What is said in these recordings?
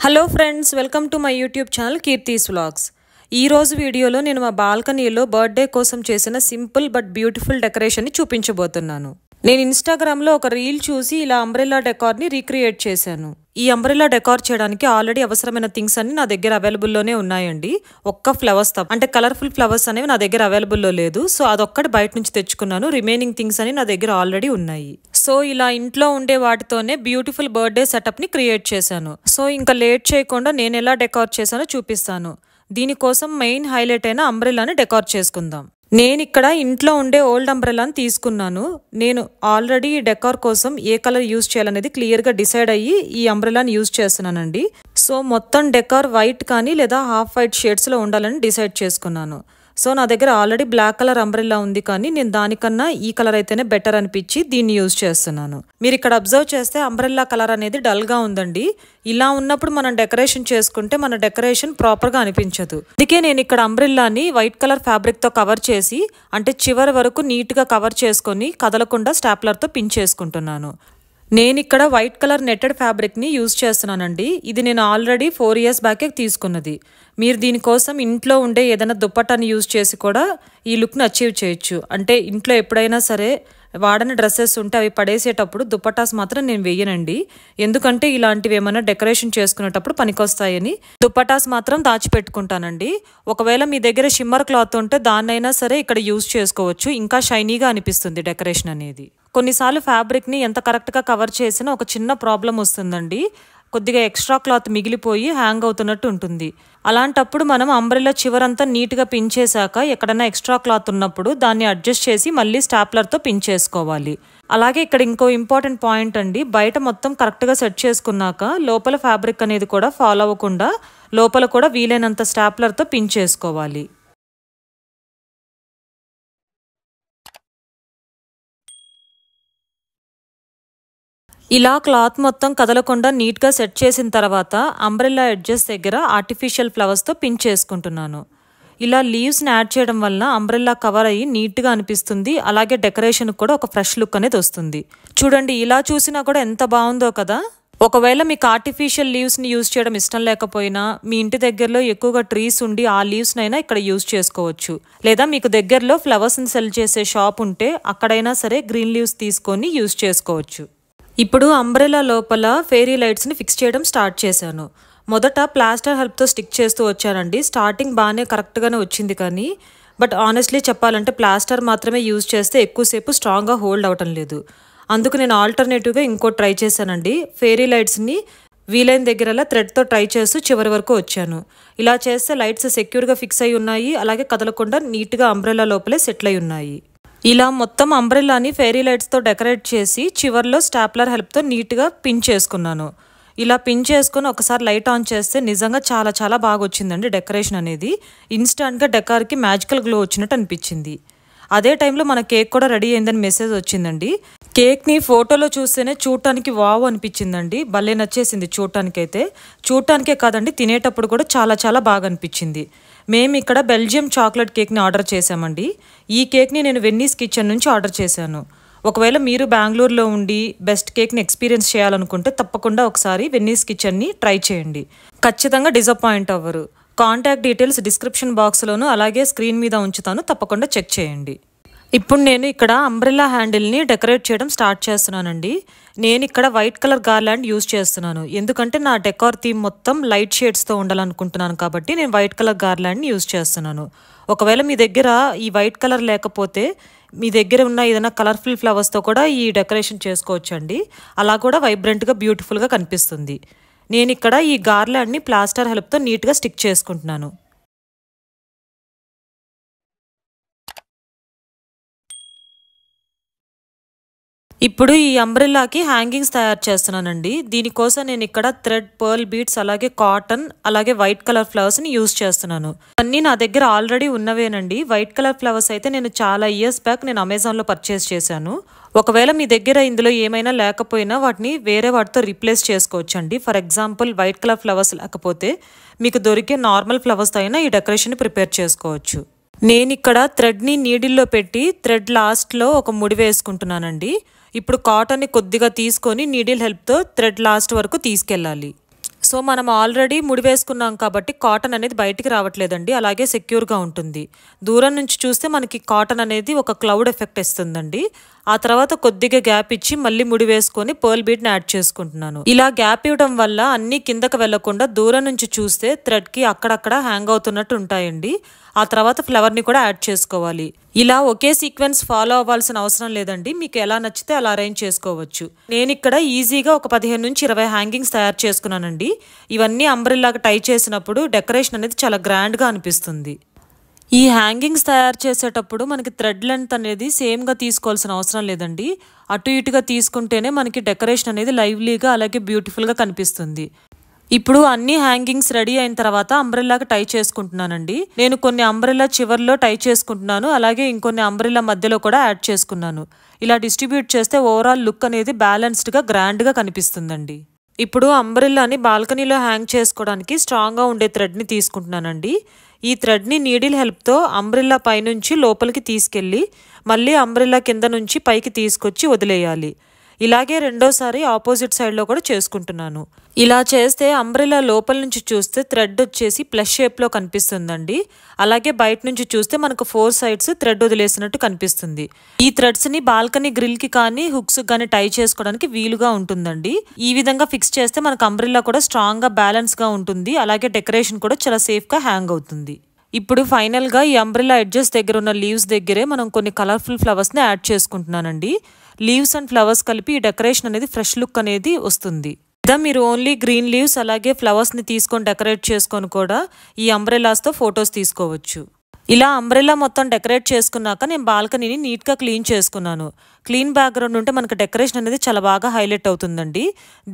Hello friends, welcome to my YouTube channel Keerthi's vlogs. ఈ రోజు వీడియోలో నేను మా బాల్కనీలో బర్త్డే కోసం చేసిన సింపుల్ బట్ బ్యూటిఫుల్ డెకరేషన్ని చూపించబోతున్నాను. నేను ఇన్స్టాగ్రామ్లో ఒక రీల్ చూసి ఇలా అంబ్రెల్లా డెకార్ని రీక్రియేట్ చేశాను. ఈ అంబ్రెల్లా డెకార్ చేయడానికి ఆల్రెడీ అవసరమైన థింగ్స్ అన్ని నా దగ్గర అవైలబుల్లోనే ఉన్నాయండి. ఒక్క ఫ్లవర్స్ తప్ప, అంటే కలర్ఫుల్ ఫ్లవర్స్ అనేవి నా దగ్గర అవైలబుల్లో లేదు. సో అదొక్కటి బయట నుంచి తెచ్చుకున్నాను. రిమైనింగ్ థింగ్స్ అని నా దగ్గర ఆల్రెడీ ఉన్నాయి. సో ఇలా ఇంట్లో ఉండే వాటితోనే బ్యూటిఫుల్ బర్త్డే సెటప్ని క్రియేట్ చేశాను. సో ఇంకా లేట్ చేయకుండా నేను ఎలా డెకార్ చేశానో చూపిస్తాను. దీనికోసం మెయిన్ హైలైట్ అయిన అంబ్రెల్లాని డెకార్ చేసుకుందాం. నేను ఇక్కడ ఇంట్లో ఉండే ఓల్డ్ అంబ్రెల్లాని తీసుకున్నాను. నేను ఆల్రెడీ ఈ డెకార్ కోసం ఏ కలర్ యూజ్ చేయాలనేది క్లియర్గా డిసైడ్ అయ్యి ఈ అంబ్రెల్లాని యూజ్ చేస్తున్నానండి. సో మొత్తం డెకార్ వైట్ కానీ లేదా హాఫ్ వైట్ షేడ్స్లో ఉండాలని డిసైడ్ చేసుకున్నాను. సో నా దగ్గర ఆల్రెడీ బ్లాక్ కలర్ అంబ్రెల్లా ఉంది, కానీ నేను దానికన్నా ఈ కలర్ అయితేనే బెటర్ అనిపించి దీన్ని యూజ్ చేస్తున్నాను. మీరు ఇక్కడ అబ్జర్వ్ చేస్తే అంబ్రెల్లా కలర్ అనేది డల్గా ఉందండి. ఇలా ఉన్నప్పుడు మనం డెకరేషన్ చేసుకుంటే మన డెకరేషన్ ప్రాపర్గా అనిపించదు. అందుకే నేను ఇక్కడ అంబ్రెల్లాని వైట్ కలర్ ఫ్యాబ్రిక్తో కవర్ చేసి, అంటే చివరి వరకు నీట్గా కవర్ చేసుకొని కదలకుండా స్టాప్లర్తో పిన్ చేసుకుంటున్నాను. నేను ఇక్కడ వైట్ కలర్ నెట్టెడ్ ఫ్యాబ్రిక్ని యూజ్ చేస్తున్నానండి. ఇది నేను ఆల్రెడీ 4 years బ్యాకే తీసుకున్నది. మీరు దీనికోసం ఇంట్లో ఉండే ఏదైనా దుప్పటాన్ని యూజ్ చేసి కూడా ఈ లుక్ని అచీవ్ చేయొచ్చు. అంటే ఇంట్లో ఎప్పుడైనా సరే వాడని డ్రెస్సెస్ ఉంటే అవి పడేసేటప్పుడు దుప్పటాస్ మాత్రం నేను వేయనండి. ఎందుకంటే ఇలాంటివి ఏమైనా డెకరేషన్ చేసుకునేటప్పుడు పనికొస్తాయని దుప్పటాస్ మాత్రం దాచిపెట్టుకుంటానండి. ఒకవేళ మీ దగ్గర షిమ్మర్ క్లాత్ ఉంటే దాన్నైనా సరే ఇక్కడ యూజ్ చేసుకోవచ్చు. ఇంకా షైనీగా అనిపిస్తుంది డెకరేషన్ అనేది. కొన్నిసార్లు ఫ్యాబ్రిక్ని ఎంత కరెక్ట్గా కవర్ చేసినా ఒక చిన్న ప్రాబ్లం వస్తుందండి. కొద్దిగా ఎక్స్ట్రా క్లాత్ మిగిలిపోయి హ్యాంగ్ అవుతున్నట్టు ఉంటుంది. అలాంటప్పుడు మనం అంబ్రెల్లా చివరంతా నీట్గా పిన్ చేశాక ఎక్కడైనా ఎక్స్ట్రా క్లాత్ ఉన్నప్పుడు దాన్ని అడ్జస్ట్ చేసి మళ్ళీ స్టాప్లర్తో పిన్ చేసుకోవాలి. అలాగే ఇక్కడ ఇంకో ఇంపార్టెంట్ పాయింట్ అండి, బయట మొత్తం కరెక్ట్గా సెట్ చేసుకున్నాక లోపల ఫ్యాబ్రిక్ అనేది కూడా ఫాలో అవ్వకుండా లోపల కూడా వీలైనంత స్టాప్లర్తో పిన్ చేసుకోవాలి. ఇలా క్లాత్ మొత్తం కదలకుండా నీట్గా సెట్ చేసిన తర్వాత అంబ్రెల్లా ఎడ్జెస్ దగ్గర ఆర్టిఫిషియల్ ఫ్లవర్స్తో పిన్ చేసుకుంటున్నాను. ఇలా లీవ్స్ని యాడ్ చేయడం వల్ల అంబ్రెల్లా కవర్ అయ్యి నీట్గా అనిపిస్తుంది. అలాగే డెకరేషన్ కూడా ఒక ఫ్రెష్ లుక్ అనేది వస్తుంది. చూడండి, ఇలా చూసినా కూడా ఎంత బాగుందో కదా. ఒకవేళ మీకు ఆర్టిఫిషియల్ లీవ్స్ని యూజ్ చేయడం ఇష్టం లేకపోయినా మీ ఇంటి దగ్గరలో ఎక్కువగా ట్రీస్ ఉండి ఆ లీవ్స్నైనా ఇక్కడ యూజ్ చేసుకోవచ్చు. లేదా మీకు దగ్గరలో ఫ్లవర్స్ని సెల్ చేసే షాప్ ఉంటే అక్కడైనా సరే గ్రీన్ లీవ్స్ తీసుకొని యూజ్ చేసుకోవచ్చు. ఇప్పుడు అంబ్రెల్లా లోపల ఫెయిరీ లైట్స్ని ఫిక్స్ చేయడం స్టార్ట్ చేశాను. మొదట ప్లాస్టర్ హెల్ప్తో స్టిక్ చేస్తూ వచ్చానండి. స్టార్టింగ్ బాగానే కరెక్ట్గానే వచ్చింది, కానీ బట్ ఆనెస్ట్లీ చెప్పాలంటే ప్లాస్టర్ మాత్రమే యూజ్ చేస్తే ఎక్కువసేపు స్ట్రాంగ్గా హోల్డ్ అవటం లేదు. అందుకు నేను ఆల్టర్నేటివ్గా ఇంకో ట్రై చేశానండి. ఫెయిరీ లైట్స్ని వీలైన దగ్గరలా థ్రెడ్తో ట్రై చేస్తూ చివరి వరకు వచ్చాను. ఇలా చేస్తే లైట్స్ సెక్యూర్గా ఫిక్స్ అయి ఉన్నాయి, అలాగే కదలకుండా నీట్గా అంబ్రెల్లా లోపలే సెటిల్ అయి ఉన్నాయి. ఇలా మొత్తం అంబ్రెల్లాని ఫెయిరీ లైట్స్తో డెకరేట్ చేసి చివర్లో స్టాప్లర్ హెల్ప్తో నీట్గా పిన్ చేసుకున్నాను. ఇలా పిన్ చేసుకుని ఒకసారి లైట్ ఆన్ చేస్తే నిజంగా చాలా చాలా బాగా వచ్చిందండి డెకరేషన్ అనేది. ఇన్స్టాంట్గా డెకార్కి మ్యాజికల్ గ్లో వచ్చినట్టు అనిపించింది. అదే టైంలో మన కేక్ కూడా రెడీ అయిందని మెసేజ్ వచ్చిందండి. కేక్ని ఫోటోలో చూస్తేనే చూడటానికి వావ్ అనిపించిందండి. భలే నచ్చేసింది చూడటానికైతే. చూడటానికే కాదండి, తినేటప్పుడు కూడా చాలా చాలా బాగా అనిపించింది. మేము ఇక్కడ బెల్జియం చాక్లెట్ కేక్ని ఆర్డర్ చేశామండి. ఈ కేక్ని నేను వెన్నీస్ కిచెన్ నుంచి ఆర్డర్ చేశాను. ఒకవేళ మీరు బెంగళూరులో ఉండి బెస్ట్ కేక్ని ఎక్స్పీరియన్స్ చేయాలనుకుంటే తప్పకుండా ఒకసారి వెన్నీస్ కిచెన్ని ట్రై చేయండి. ఖచ్చితంగా డిసప్పాయింట్ అవ్వరు. కాంటాక్ట్ డీటెయిల్స్ డిస్క్రిప్షన్ బాక్స్లోను అలాగే స్క్రీన్ మీద ఉంచుతాను, తప్పకుండా చెక్ చేయండి. ఇప్పుడు నేను ఇక్కడ అంబ్రెల్లా హ్యాండిల్ని డెకరేట్ చేయడం స్టార్ట్ చేస్తున్నానండి. నేను ఇక్కడ వైట్ కలర్ గార్లాండ్ యూజ్ చేస్తున్నాను. ఎందుకంటే నా డెకార్ థీమ్ మొత్తం లైట్ షేడ్స్తో ఉండాలనుకుంటున్నాను కాబట్టి నేను వైట్ కలర్ గార్లాండ్ని యూజ్ చేస్తున్నాను. ఒకవేళ మీ దగ్గర ఈ వైట్ కలర్ లేకపోతే మీ దగ్గర ఉన్న ఏదైనా కలర్ఫుల్ ఫ్లవర్స్తో కూడా ఈ డెకరేషన్ చేసుకోవచ్చు అండి. అలా కూడా వైబ్రెంట్గా బ్యూటిఫుల్గా కనిపిస్తుంది. నేను ఇక్కడ ఈ గార్లాండ్ని ప్లాస్టర్ హెల్ప్తో నీట్గా స్టిక్ చేసుకుంటున్నాను. ఇప్పుడు ఈ అంబ్రెల్లాకి హ్యాంగింగ్స్ తయారు చేస్తున్నానండి. దీనికోసం నేను ఇక్కడ థ్రెడ్, పర్ల్ బీడ్స్, అలాగే కాటన్, అలాగే వైట్ కలర్ ఫ్లవర్స్ని యూజ్ చేస్తున్నాను. అన్నీ నా దగ్గర ఆల్రెడీ ఉన్నవేనండి. వైట్ కలర్ ఫ్లవర్స్ అయితే నేను చాలా ఇయర్స్ బ్యాక్ నేను అమెజాన్లో పర్చేస్ చేశాను. ఒకవేళ మీ దగ్గర ఇందులో ఏమైనా లేకపోయినా వాటిని వేరే వాటితో రీప్లేస్ చేసుకోవచ్చు అండి. For example white colour flowers లేకపోతే మీకు దొరికే నార్మల్ ఫ్లవర్స్తో అయినా ఈ డెకరేషన్ ప్రిపేర్ చేసుకోవచ్చు. నేను ఇక్కడ థ్రెడ్ని నీడిల్లో పెట్టి థ్రెడ్ లాస్ట్లో ఒక ముడి వేసుకుంటున్నానండి. ఇప్పుడు కాటన్ని కొద్దిగా తీసుకొని నీడిల్ హెల్ప్తో థ్రెడ్ లాస్ట్ వరకు తీసుకెళ్ళాలి. సో మనం ఆల్రెడీ ముడి వేసుకున్నాం కాబట్టి కాటన్ అనేది బయటికి రావట్లేదండి, అలాగే సెక్యూర్గా ఉంటుంది. దూరం నుంచి చూస్తే మనకి కాటన్ అనేది ఒక క్లౌడ్ ఎఫెక్ట్ ఇస్తుందండి. ఆ తర్వాత కొద్దిగా గ్యాప్ ఇచ్చి మళ్ళీ ముడి వేసుకొని పర్ల్ బీడ్ని యాడ్ చేసుకుంటున్నాను. ఇలా గ్యాప్ ఇవ్వడం వల్ల అన్నీ కిందకి వెళ్లకుండా దూరం నుంచి చూస్తే థ్రెడ్కి అక్కడక్కడ హ్యాంగ్ అవుతున్నట్టు ఉంటాయండి. ఆ తర్వాత ఫ్లవర్ని కూడా యాడ్ చేసుకోవాలి. ఇలా ఒకే సీక్వెన్స్ ఫాలో అవ్వాల్సిన అవసరం లేదండి, మీకు ఎలా నచ్చితే అలా అరేంజ్ చేసుకోవచ్చు. నేను ఇక్కడ ఈజీగా ఒక 15 నుంచి 20 హ్యాంగింగ్స్ తయారు చేసుకున్నానండి. ఇవన్నీ అంబ్రెల్లాగా టై చేసినప్పుడు డెకరేషన్ అనేది చాలా గ్రాండ్గా అనిపిస్తుంది. ఈ హ్యాంగింగ్స్ తయారు చేసేటప్పుడు మనకి థ్రెడ్ లెంత్ అనేది సేమ్గా తీసుకోవాల్సిన అవసరం లేదండి. అటు ఇటుగా తీసుకుంటేనే మనకి డెకరేషన్ అనేది లైవ్లీగా అలాగే బ్యూటిఫుల్గా కనిపిస్తుంది. ఇప్పుడు అన్ని హ్యాంగింగ్స్ రెడీ అయిన తర్వాత అంబ్రెల్లాగా టై చేసుకుంటున్నానండి. నేను కొన్ని అంబ్రెల్లా చివర్లో టై చేసుకుంటున్నాను, అలాగే ఇంకొన్ని అంబ్రెల్లా మధ్యలో కూడా యాడ్ చేసుకున్నాను. ఇలా డిస్ట్రిబ్యూట్ చేస్తే ఓవరాల్ లుక్ అనేది బ్యాలెన్స్డ్గా గ్రాండ్గా కనిపిస్తుందండి. ఇప్పుడు అంబ్రెల్లాని బాల్కనీలో హ్యాంగ్ చేసుకోవడానికి స్ట్రాంగ్గా ఉండే థ్రెడ్ని తీసుకుంటున్నానండి. ఈ థ్రెడ్ని నీడిల్ హెల్ప్తో అంబ్రెల్లా పైనుంచి లోపలికి తీసుకెళ్ళి మళ్ళీ అంబ్రెల్లా కింద నుంచి పైకి తీసుకొచ్చి వదిలేయాలి. ఇలాగే రెండోసారి ఆపోజిట్ సైడ్లో కూడా చేసుకుంటున్నాను. ఇలా చేస్తే అంబ్రెల్లా లోపల నుంచి చూస్తే థ్రెడ్ వచ్చేసి ప్లస్ షేప్లో కనిపిస్తుందండి. అలాగే బయట నుంచి చూస్తే మనకు 4 సైడ్స్ థ్రెడ్ వదిలేసినట్టు కనిపిస్తుంది. ఈ థ్రెడ్స్ని బాల్కనీ గ్రిల్కి కానీ హుక్స్ కానీ టై చేసుకోవడానికి వీలుగా ఉంటుందండి. ఈ విధంగా ఫిక్స్ చేస్తే మనకు అంబ్రెల్లా కూడా స్ట్రాంగ్గా బ్యాలెన్స్గా ఉంటుంది, అలాగే డెకరేషన్ కూడా చాలా సేఫ్గా హ్యాంగ్ అవుతుంది. ఇప్పుడు ఫైనల్గా ఈ అంబ్రెల్లా ఎడ్జెస్ దగ్గర ఉన్న లీవ్స్ దగ్గరే మనం కొన్ని కలర్ఫుల్ ఫ్లవర్స్ని యాడ్ చేసుకుంటున్నానండి. లీవ్స్ అండ్ ఫ్లవర్స్ కలిపి ఈ డెకరేషన్ అనేది ఫ్రెష్ లుక్ అనేది వస్తుంది. లేదా మీరు ఓన్లీ గ్రీన్ లీవ్స్ అలాగే ఫ్లవర్స్ని తీసుకొని డెకరేట్ చేసుకొని కూడా ఈ అంబ్రెల్లాస్తో ఫొటోస్ తీసుకోవచ్చు. ఇలా అంబ్రెల్లా మొత్తం డెకరేట్ చేసుకున్నాక నేను బాల్కనీని నీట్గా క్లీన్ చేసుకున్నాను. క్లీన్ బ్యాక్గ్రౌండ్ ఉంటే మనకు డెకరేషన్ అనేది చాలా బాగా హైలైట్ అవుతుందండి.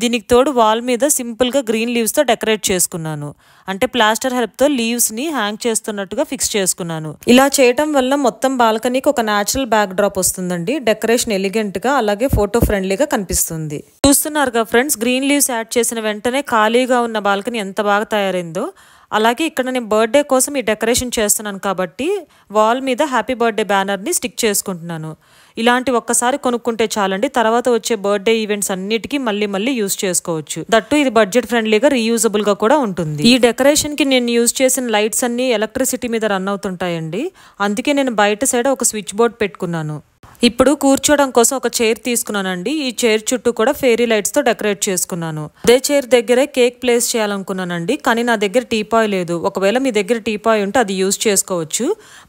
దీనికి తోడు వాల్ మీద సింపుల్గా గ్రీన్ లీవ్స్తో డెకరేట్ చేసుకున్నాను. అంటే ప్లాస్టర్ హెల్ప్తో లీవ్స్ని హ్యాంగ్ చేస్తున్నట్టుగా ఫిక్స్ చేసుకున్నాను. ఇలా చేయటం వల్ల మొత్తం బాల్కనీకి ఒక న్యాచురల్ బ్యాక్ డ్రాప్ వస్తుందండి. డెకరేషన్ ఎలిగెంట్గా అలాగే ఫోటో ఫ్రెండ్లీగా కనిపిస్తుంది. చూస్తున్నారుగా ఫ్రెండ్స్, గ్రీన్ లీవ్స్ యాడ్ చేసిన వెంటనే ఖాళీగా ఉన్న బాల్కనీ ఎంత బాగా తయారైందో. అలాగే ఇక్కడ నేను బర్త్డే కోసం ఈ డెకరేషన్ చేస్తున్నాను కాబట్టి వాల్ మీద హ్యాపీ బర్త్డే బ్యానర్ని స్టిక్ చేసుకుంటున్నాను. ఇలాంటి ఒక్కసారి కొనుక్కుంటే చాలండి, తర్వాత వచ్చే బర్త్డే ఈవెంట్స్ అన్నిటికీ మళ్ళీ యూజ్ చేసుకోవచ్చు. దట్టు ఇది బడ్జెట్ ఫ్రెండ్లీగా రీయూజబుల్ గా కూడా ఉంటుంది. ఈ డెకరేషన్ కి నేను యూజ్ చేసిన లైట్స్ అన్ని ఎలక్ట్రిసిటీ మీద రన్ అవుతుంటాయండి. అందుకే నేను బయట సైడ్ ఒక స్విచ్ బోర్డ్ పెట్టుకున్నాను. ఇప్పుడు కూర్చోవడం కోసం ఒక చైర్ తీసుకున్నానండి. ఈ చైర్ చుట్టూ కూడా ఫెయిరీ లైట్స్తో డెకరేట్ చేసుకున్నాను. అదే చైర్ దగ్గరే కేక్ ప్లేస్ చేయాలనుకున్నానండి, కానీ నా దగ్గర టీపాయ్ లేదు. ఒకవేళ మీ దగ్గర టీపాయ్ ఉంటే అది యూజ్ చేసుకోవచ్చు,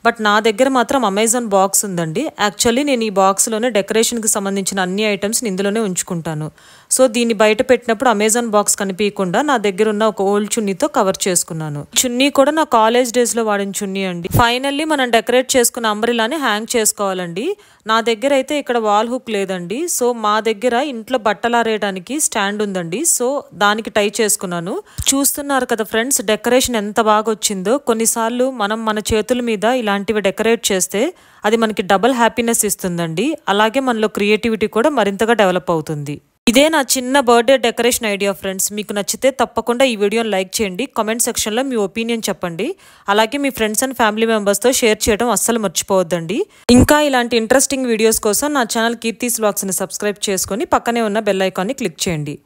బట్ నా దగ్గర మాత్రం అమెజాన్ బాక్స్ ఉందండి. యాక్చువల్లీ నేను ఈ బాక్స్లోనే డెకరేషన్కి సంబంధించిన అన్ని ఐటమ్స్ని ఇందులోనే ఉంచుకుంటాను. సో దీన్ని బయట పెట్టినప్పుడు అమెజాన్ బాక్స్ కనిపించకుండా నా దగ్గర ఉన్న ఒక ఓల్డ్ చున్నీతో కవర్ చేసుకున్నాను. చున్నీ కూడా నా కాలేజ్ డేస్లో వాడిన చున్నీ అండి. ఫైనల్లీ మనం డెకరేట్ చేసుకున్న అంబ్రెల్లాని హ్యాంగ్ చేసుకోవాలండి. నా దగ్గర అయితే ఇక్కడ వాల్ హుక్ లేదండి, సో మా దగ్గర ఇంట్లో బట్టలు ఆరేయడానికి స్టాండ్ ఉందండి. సో దానికి టై చేసుకున్నాను. చూస్తున్నారు కదా ఫ్రెండ్స్, డెకరేషన్ ఎంత బాగా వచ్చిందో. కొన్నిసార్లు మనం మన చేతుల మీద ఇలాంటివి డెకరేట్ చేస్తే అది మనకి డబుల్ హ్యాపీనెస్ ఇస్తుందండి. అలాగే మనలో క్రియేటివిటీ కూడా మరింతగా డెవలప్ అవుతుంది. ఇదే నా చిన్న బర్త్డే డెకరేషన్ ఐడియా ఫ్రెండ్స్. మీకు నచ్చితే తప్పకుండా ఈ వీడియోని లైక్ చేయండి, కామెంట్ సెక్షన్లో మీ ఒపీనియన్ చెప్పండి. అలాగే మీ ఫ్రెండ్స్ అండ్ ఫ్యామిలీ మెంబర్స్తో షేర్ చేయడం అస్సలు మర్చిపోవద్దండి. ఇంకా ఇలాంటి ఇంట్రెస్టింగ్ వీడియోస్ కోసం నా ఛానల్ కీర్తీస్ వ్లాగ్స్ని సబ్స్క్రైబ్ చేసుకొని పక్కనే ఉన్న బెల్ ఐకాన్ని క్లిక్ చేయండి.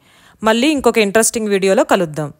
మళ్ళీ ఇంకొక ఇంట్రెస్టింగ్ వీడియోలో కలుద్దాం.